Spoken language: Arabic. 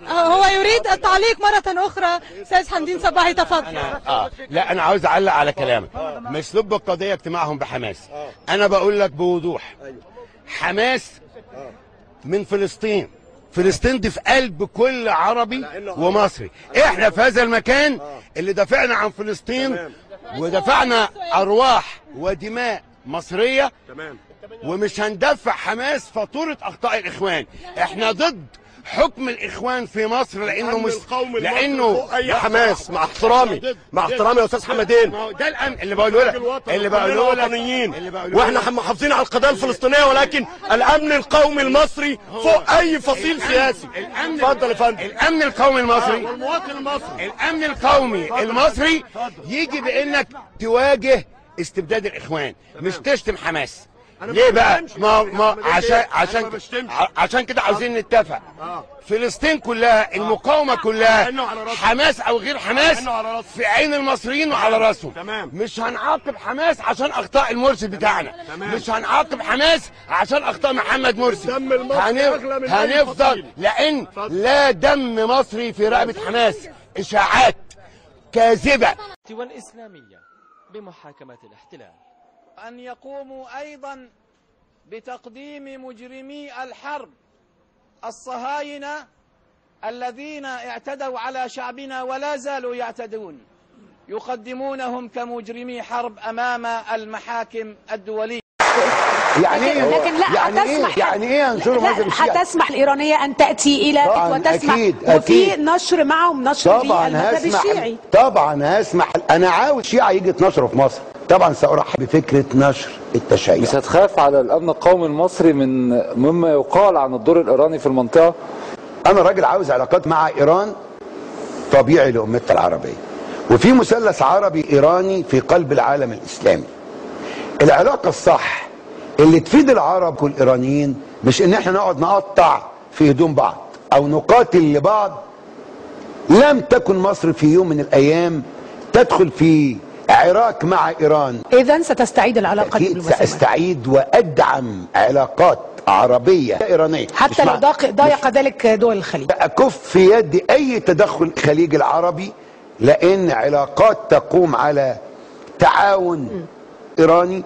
هو يريد التعليق مرة أخرى. سيد حمدين صباحي تفضل. لا أنا عاوز أعلق على كلامك. مش لب القضية اجتماعهم بحماس. أنا بقول لك بوضوح، حماس من فلسطين. فلسطين دي في قلب كل عربي ومصري. احنا في هذا المكان اللي دافعنا عن فلسطين ودفعنا أرواح ودماء مصرية، ومش هندفع حماس فاتورة أخطاء الإخوان. احنا ضد حكم الاخوان في مصر لانه اي حماس. مع احترامي يا استاذ حمدين، ده الامن اللي بقوله لك، واحنا محافظين على القضيه الفلسطينيه، ولكن الامن القومي المصري فوق اي فصيل سياسي. اتفضل يا فندم. الامن القومي المصري والمواطن المصري، الامن القومي المصري يجي بانك تواجه استبداد الاخوان، مش تشتم حماس. ليه بقى؟ عشان كده عاوزين نتفق. فلسطين كلها، المقاومة كلها، حماس او غير حماس، في عين المصريين وعلى راسهم. مش هنعاقب حماس عشان اخطاء المرسي بتاعنا، مش هنعاقب حماس عشان اخطاء محمد مرسي. هنفضل، لان لا دم مصري في رقبة حماس. اشاعات كاذبة. والإسلامية بمحاكمة الاحتلال أن يقوموا أيضا بتقديم مجرمي الحرب الصهاينة الذين اعتدوا على شعبنا ولا زالوا يعتدون، يقدمونهم كمجرمي حرب أمام المحاكم الدولية. يعني ايه؟ لكن لا هتسمح، يعني ايه ينشروا مذهب الشيعة؟ هتسمح الإيرانية أن تأتي إلى وتسمح وفي نشر معهم نشر في المذهب الشيعي؟ طبعا هسمح. أنا عاوز شيعة يجي يتنشروا في مصر، طبعا سأرحب بفكرة نشر التشيع. مش هتخاف على الأمن القومي المصري مما يقال عن الدور الإيراني في المنطقة؟ أنا راجل عاوز علاقات مع إيران طبيعي لأمتنا العربية، وفي مثلث عربي إيراني في قلب العالم الإسلامي. العلاقة الصح اللي تفيد العرب والإيرانيين، مش إن احنا نقعد نقطع في هدوم بعض أو نقاتل لبعض. لم تكن مصر في يوم من الأيام تدخل في عراك مع إيران. إذن ستستعيد العلاقة أكيد سأستعيد وأدعم علاقات عربية إيرانية، حتى لو ضايق ذلك دول الخليج. أكف في يد أي تدخل الخليج العربي، لأن علاقات تقوم على تعاون إيراني